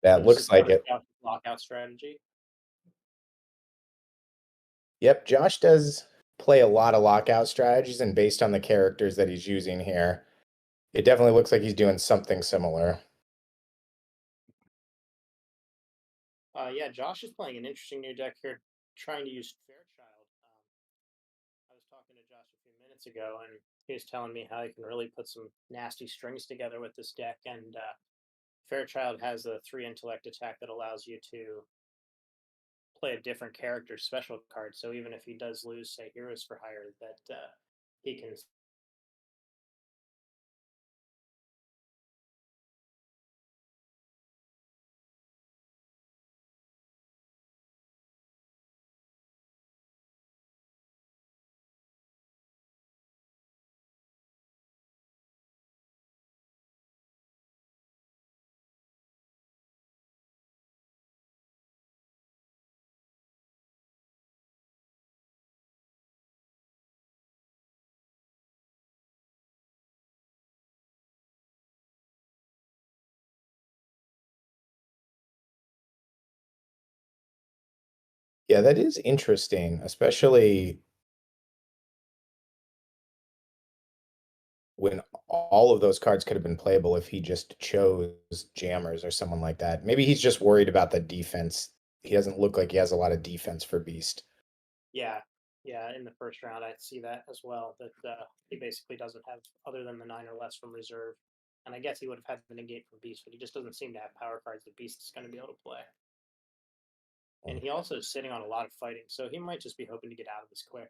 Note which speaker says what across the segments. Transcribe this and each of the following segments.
Speaker 1: That
Speaker 2: So this is
Speaker 1: looks like
Speaker 2: part of
Speaker 1: it.
Speaker 2: Josh's lockout strategy.
Speaker 1: Yep, Josh does play a lot of lockout strategies, and based on the characters that he's using here, it definitely looks like he's doing something similar.
Speaker 2: Yeah, Josh is playing an interesting new deck here, trying to use Fairchild. I was talking to Josh a few minutes ago, and he was telling me how he can really put some nasty strings together with this deck. And Fairchild has a 3 intellect attack that allows you to play a different character's special card. So even if he does lose, say, Heroes for Hire, that he can.
Speaker 1: Yeah, that is interesting, especially when all of those cards could have been playable if he just chose jammers or someone like that. Maybe he's just worried about the defense. He doesn't look like he has a lot of defense for Beast.
Speaker 2: Yeah, yeah. In the first round, I see that as well. That he basically doesn't have other than the 9 or less from reserve. And I guess he would have had the negate from Beast, but he just doesn't seem to have power cards that Beast is going to be able to play. And he also is sitting on a lot of fighting, so he might just be hoping to get out of this quick.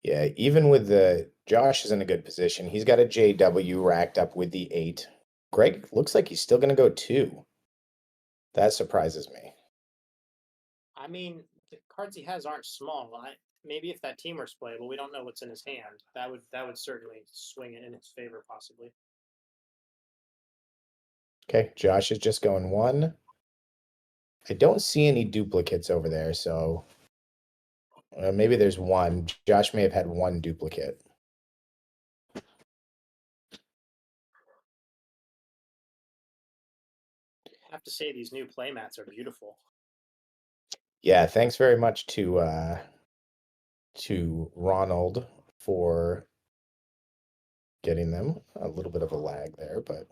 Speaker 1: Yeah, even with the Josh is in a good position. He's got a JW racked up with the 8. Greg looks like he's still going to go 2. That surprises me.
Speaker 2: I mean, the cards he has aren't small. Maybe if that team was playable, we don't know what's in his hand. That would certainly swing it in his favor, possibly.
Speaker 1: Okay, Josh is just going 1. I don't see any duplicates over there, so maybe there's one. Josh may have had one duplicate.
Speaker 2: I have to say, these new playmats are beautiful.
Speaker 1: Yeah, thanks very much to Ronald for getting them. A little bit of a lag there, but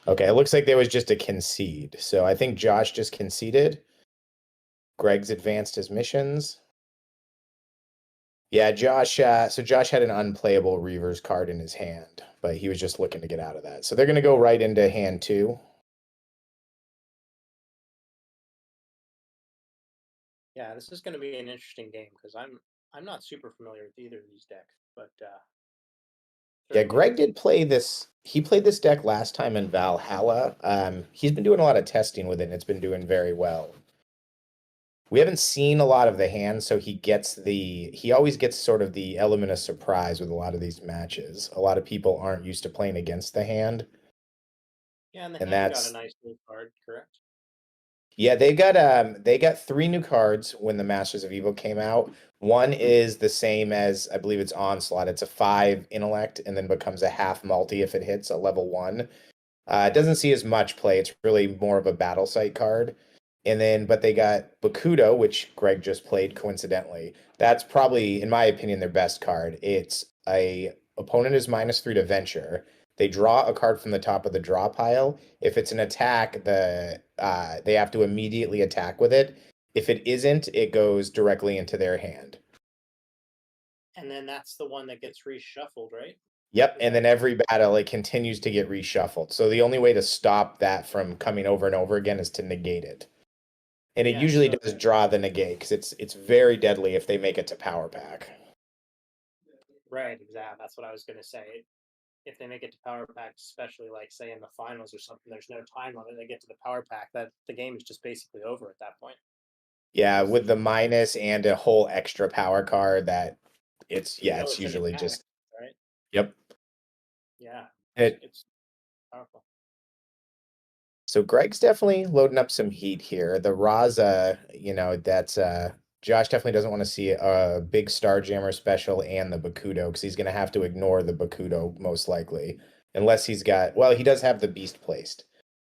Speaker 1: okay, it looks like there was just a concede. So I think Josh just conceded. Greg's advanced his missions. Yeah, Josh. So Josh had an unplayable Reavers card in his hand, but he was just looking to get out of that. So they're going to go right into hand 2.
Speaker 2: Yeah, this is going to be an interesting game because I'm not super familiar with either of these decks, but
Speaker 1: Yeah,
Speaker 2: certainly
Speaker 1: Greg did play this. He played this deck last time in Valhalla. He's been doing a lot of testing with it, and it's been doing very well. We haven't seen a lot of the hand, so he always gets sort of the element of surprise with a lot of these matches. A lot of people aren't used to playing against the hand,
Speaker 2: yeah, and the
Speaker 1: and
Speaker 2: hand got a
Speaker 1: that's
Speaker 2: nice new card, correct?
Speaker 1: yeah, they got 3 new cards when the Masters of Evil came out. One is the same as I believe it's Onslaught. It's a 5 intellect and then becomes a half multi if it hits a level 1. It doesn't see as much play. It's really more of a battle site card. And then, but they got Bakudo, which Greg just played coincidentally. That's probably, in my opinion, their best card. It's a opponent is -3 to venture. They draw a card from the top of the draw pile. If it's an attack, they have to immediately attack with it. If it isn't, it goes directly into their hand.
Speaker 2: And then that's the one that gets reshuffled, right?
Speaker 1: Yep,
Speaker 2: Is
Speaker 1: and
Speaker 2: that
Speaker 1: then every battle it continues to get reshuffled. So the only way to stop that from coming over and over again is to negate it. And it
Speaker 2: yeah?
Speaker 1: usually
Speaker 2: So
Speaker 1: does draw the negate because it's very deadly if they make it to power pack.
Speaker 2: right, exactly. That's what I was going to say. If they make it to power pack, especially like say in the finals or something, there's no time limit. They get to the power pack, that the game is just basically over at that point.
Speaker 1: Yeah,
Speaker 2: Because
Speaker 1: with the minus and a whole extra power card that
Speaker 2: you know
Speaker 1: it's
Speaker 2: it's an
Speaker 1: usually
Speaker 2: attack,
Speaker 1: just
Speaker 2: right?
Speaker 1: yep.
Speaker 2: Yeah,
Speaker 1: It
Speaker 2: it's powerful.
Speaker 1: So Greg's definitely loading up some heat here. The Raza, that's Josh definitely doesn't want to see a big Starjammer special and the Bakudo because he's gonna have to ignore the Bakudo most likely. unless he's got, well, he does have the beast placed.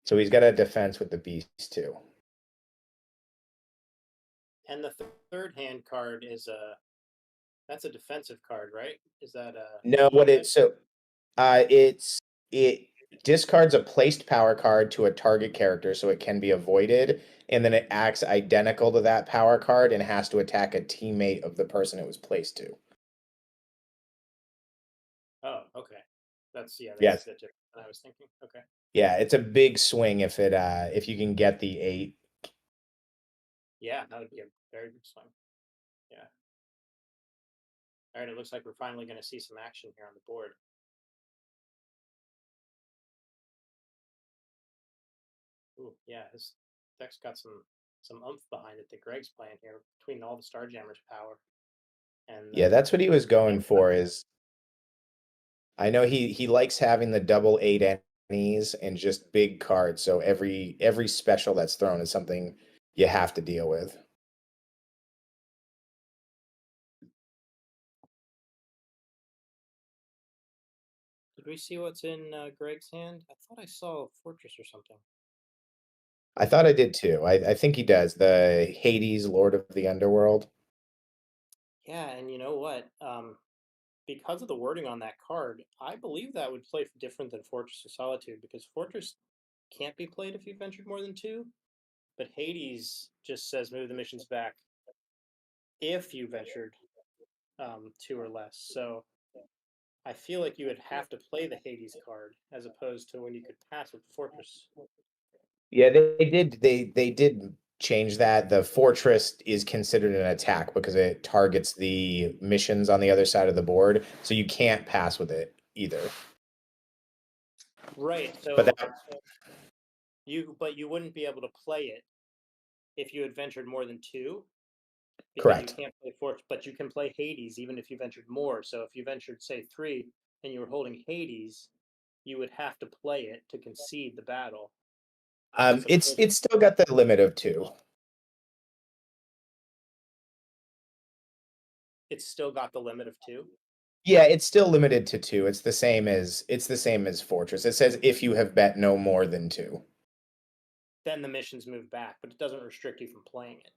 Speaker 1: So he's got a defense with the beast too.
Speaker 2: And the third hand card is that's a defensive card, right? Is that
Speaker 1: No, what
Speaker 2: avoid?
Speaker 1: it so it discards a placed power card to a target character so it can be avoided, and then it acts identical to that power card and has to attack a teammate of the person it was placed to.
Speaker 2: Oh, okay. That's that's
Speaker 1: Yes.
Speaker 2: a bit different than I was thinking. Okay.
Speaker 1: Yeah, it's a big swing if you can get the 8.
Speaker 2: Yeah, that would be a very good swing. Yeah. All right, it looks like we're finally going to see some action here on the board. Ooh, yeah, his deck's got some oomph behind it that Greg's playing here between all the Starjammers power and
Speaker 1: Yeah, that's what he was
Speaker 2: and
Speaker 1: going for is I know he likes having the double 8 enemies and just big cards, so every special that's thrown is something you have to deal with.
Speaker 2: did we see what's in Greg's hand? I thought I saw a fortress or something.
Speaker 1: I thought I did too. I think he does. The Hades Lord of the Underworld.
Speaker 2: Yeah, and you know what? Because of the wording on that card, I believe that would play different than Fortress of Solitude because Fortress can't be played if you've ventured more than two, but Hades just says move the missions back if you ventured two or less. So I feel like you would have to play the Hades card as opposed to when you could pass with the Fortress.
Speaker 1: Yeah, they did change that. The fortress is considered an attack because it targets the missions on the other side of the board, so you can't pass with it either.
Speaker 2: Right.
Speaker 1: But
Speaker 2: So
Speaker 1: that
Speaker 2: but you wouldn't be able to play it if you had ventured more than two because you
Speaker 1: correct.
Speaker 2: can't play Fortress, but you can play Hades even if you ventured more. So if you ventured say three and you were holding Hades, you would have to play it to concede the battle. As opposed,
Speaker 1: It's still got the limit of 2.
Speaker 2: it's still got the limit of two.
Speaker 1: Yeah, it's still limited to 2. It's the same as Fortress. It says if you have bet no more than 2.
Speaker 2: Then the missions move back, but it doesn't restrict you from playing it.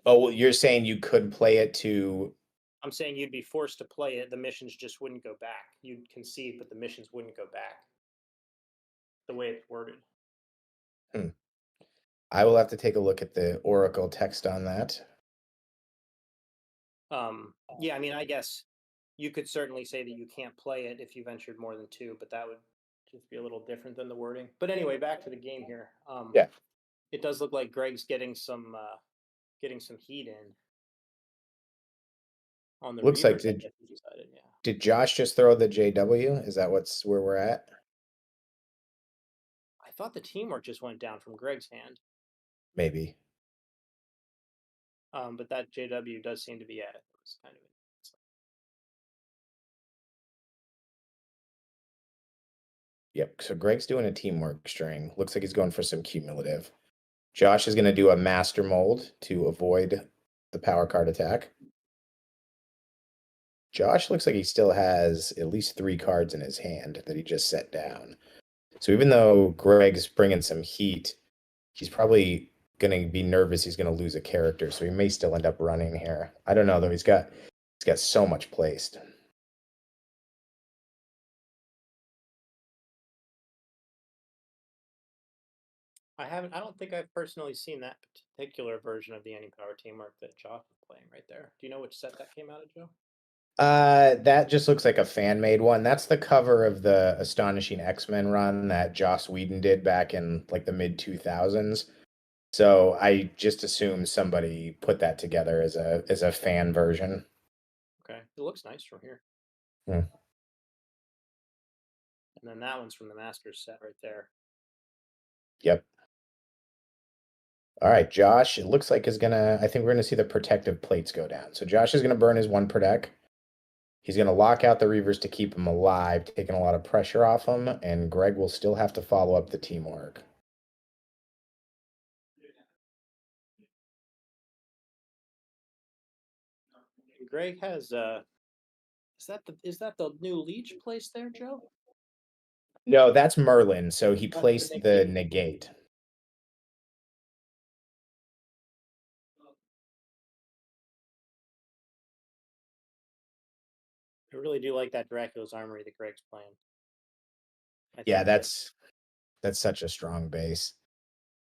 Speaker 1: Oh, well, you're saying you could play it to
Speaker 2: I'm saying you'd be forced to play it. The missions just wouldn't go back. You'd concede, but the missions wouldn't go back. The way it's worded.
Speaker 1: hmm. I will have to take a look at the Oracle text on that.
Speaker 2: Yeah, I mean, I guess you could certainly say that you can't play it if you ventured more than two, but that would just be a little different than the wording. But anyway, back to the game here.
Speaker 1: Yeah.
Speaker 2: It does look like Greg's getting some heat in on the
Speaker 1: Looks like
Speaker 2: Reavers. I guess he decided, yeah.
Speaker 1: did Josh just throw the JW? Is that what's where we're at?
Speaker 2: I thought the teamwork just went down from Greg's hand,
Speaker 1: Maybe.
Speaker 2: but that JW does seem to be at it. It was kind of
Speaker 1: Yep. So Greg's doing a teamwork string. Looks like he's going for some cumulative. Josh is going to do a master mold to avoid the power card attack. Josh looks like he still has at least 3 cards in his hand that he just set down. So even though Greg's bringing some heat, he's probably going to be nervous he's going to lose a character, so he may still end up running here. I don't know though. He's got so much placed.
Speaker 2: I don't think I've personally seen that particular version of the Any Power teamwork that Josh is playing right there. Do you know which set that came out of, Joe?
Speaker 1: That just looks like a fan made one. That's the cover of the Astonishing X-Men run that Joss Whedon did back in like the mid 2000s. So I just assume somebody put that together as a fan version.
Speaker 2: Okay, it looks nice from here.
Speaker 1: Hmm.
Speaker 2: And then that one's from the Masters set right there.
Speaker 1: Yep. All right, Josh, it looks like is gonna I think we're gonna see the protective plates go down. So Josh is gonna burn his one protect. He's gonna lock out the Reavers to keep him alive, taking a lot of pressure off him, and Greg will still have to follow up the teamwork.
Speaker 2: Greg has Is that the new leech placed there, Joe?
Speaker 1: No, that's Merlin. So he
Speaker 2: That's the
Speaker 1: placed the
Speaker 2: negate.
Speaker 1: negate.
Speaker 2: I really do like that Dracula's Armory that Greg's playing. I
Speaker 1: Yeah,
Speaker 2: think that
Speaker 1: that's such a strong base.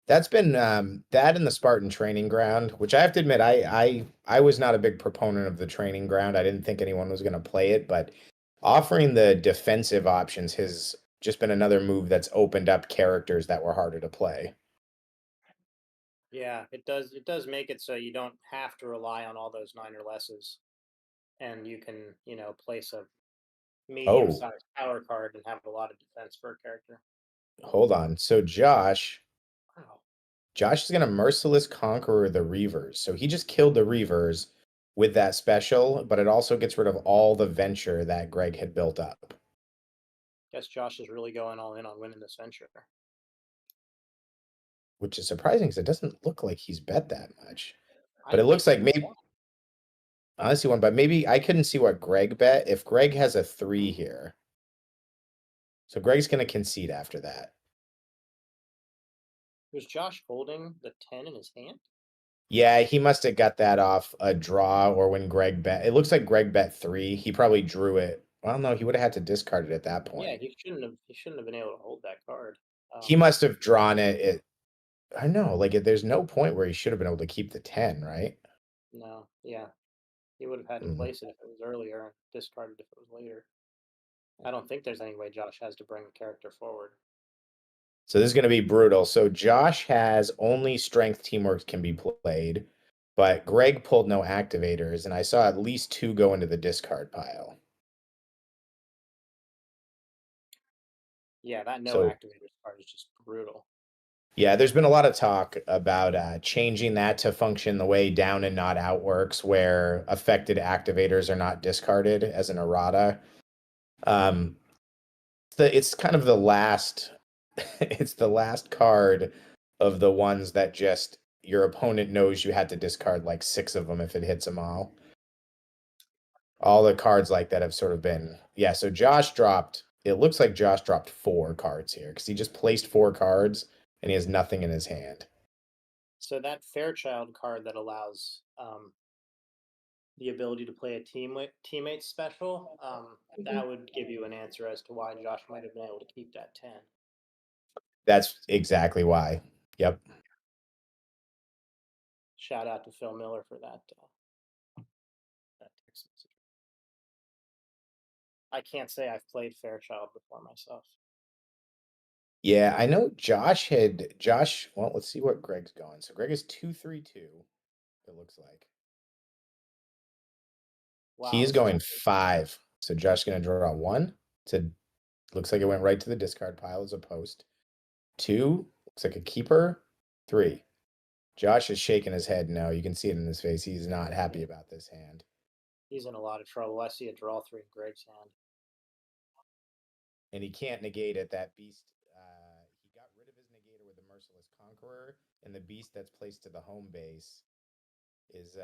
Speaker 1: That's been that in the Spartan training ground, which I have to admit, I was not a big proponent of the training ground. I didn't think anyone was going to play it, but offering the defensive options has just been another move that's opened up characters that were harder to play.
Speaker 2: yeah, it does make it so you don't have to rely on all those nine or lesses, and you can place a
Speaker 1: Oh,
Speaker 2: medium-sized power card and have a lot of defense for a character.
Speaker 1: hold on. So
Speaker 2: Wow.
Speaker 1: Josh is going to Merciless Conqueror the Reavers. So he just killed the Reavers with that special, but it also gets rid of all the venture that Greg had built up,
Speaker 2: Guess Josh is really going all in on winning this venture.
Speaker 1: which is surprising because it doesn't look like he's bet that much. But
Speaker 2: I
Speaker 1: it looks
Speaker 2: think
Speaker 1: like
Speaker 2: he
Speaker 1: maybe honestly one, but maybe I couldn't see what Greg bet. If Greg has a 3 here, so Greg's going to concede after that.
Speaker 2: was Josh holding the 10 in his hand.
Speaker 1: Yeah, he must have got that off a draw or when Greg bet. It looks like Greg bet 3. He probably drew it. Well, no, he would have had to discard it at that
Speaker 2: Yeah,
Speaker 1: point.
Speaker 2: he shouldn't have been able to hold that card.
Speaker 1: He must have drawn it. I know, like there's no point where he should have been able to keep the 10, right?
Speaker 2: No, yeah, he would have had to
Speaker 1: Mhm.
Speaker 2: place it if it was earlier and discarded if it was later. I don't think there's any way Josh has to bring the character forward.
Speaker 1: So this is going to be brutal. So Josh has only strength teamwork can be played, but Greg pulled no activators, and I saw at least 2 go into the discard pile.
Speaker 2: Yeah, that no
Speaker 1: So
Speaker 2: activators card is just brutal.
Speaker 1: yeah, there's been a lot of talk about changing that to function the way down and not out works, where affected activators are not discarded as an errata. Um, it's kind of the last, it's the last card of the ones that just your opponent knows you had to discard like 6 of them if it hits them all. All the cards like that have sort of been, yeah. So Josh dropped. It looks like Josh dropped 4 cards here because he just placed 4 cards and he has nothing in his hand.
Speaker 2: So that Fairchild card that allows the ability to play a teammate special, that would give you an answer as to why Josh might have been able to keep that 10.
Speaker 1: That's exactly why. Yep.
Speaker 2: Shout out to Phil Miller for that text message. I can't say I've played Fairchild before myself.
Speaker 1: Yeah, I know Josh. Well, let's see what Greg's going. So Greg is 2-3-2. It looks like
Speaker 2: Wow,
Speaker 1: he's
Speaker 2: this is
Speaker 1: going 5. So Josh's gonna draw 1. To looks like it went right to the discard pile as a post. 2 looks like a keeper. 3. Josh is shaking his head. No, you can see it in his face. He's not happy about this hand.
Speaker 2: he's in a lot of trouble. I see a draw 3 in Greg's hand.
Speaker 1: And he can't negate it. That beast, he got rid of his negator with the Merciless Conqueror, and the beast that's placed to the home base is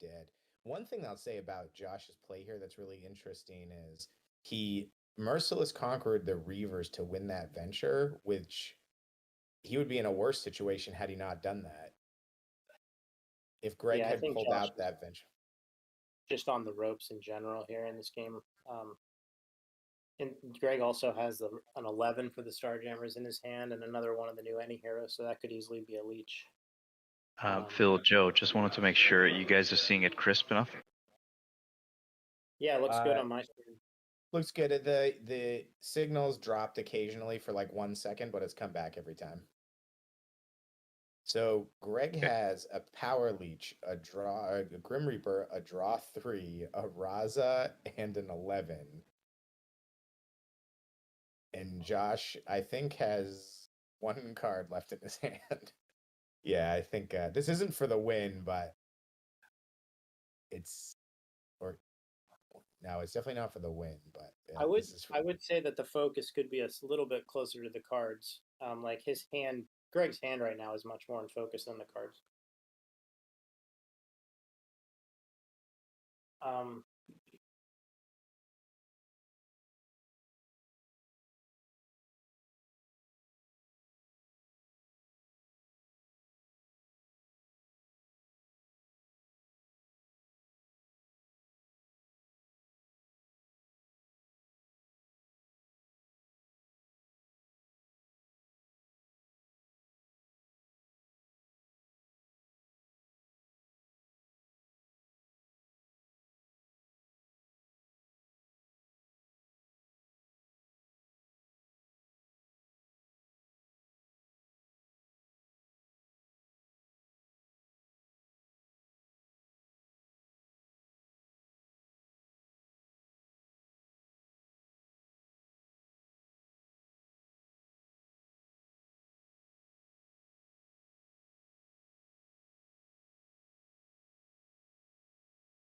Speaker 1: dead. One thing I'll say about Josh's play here that's really interesting is he Merciless conquered the Reavers to win that venture, which he would be in a worse situation had he not done that. If Greg
Speaker 2: Yeah, I
Speaker 1: had
Speaker 2: think
Speaker 1: pulled
Speaker 2: Josh
Speaker 1: out
Speaker 2: is
Speaker 1: that venture.
Speaker 2: just on the ropes in general here in this game. And Greg also has an 11 for the Starjammers in his hand and another one of the new Any Heroes, so that could easily be a leech.
Speaker 3: Phil, Joe, just wanted to make sure you guys are seeing it crisp enough.
Speaker 2: Yeah, it looks good on my screen.
Speaker 1: Looks good. The signals dropped occasionally for like 1 second, but it's come back every time. So Greg
Speaker 3: Okay.
Speaker 1: has a Power Leech, a Grim Reaper, a draw 3, a Raza, and an 11. And Josh, I think, has 1 card left in his hand. Yeah, I think this isn't for the win, but it's or no, it's definitely not for the win. But
Speaker 2: I would
Speaker 1: this is
Speaker 2: I would say that the focus could be a little bit closer to the cards. Like his hand, Greg's hand right now is much more in focus than the cards.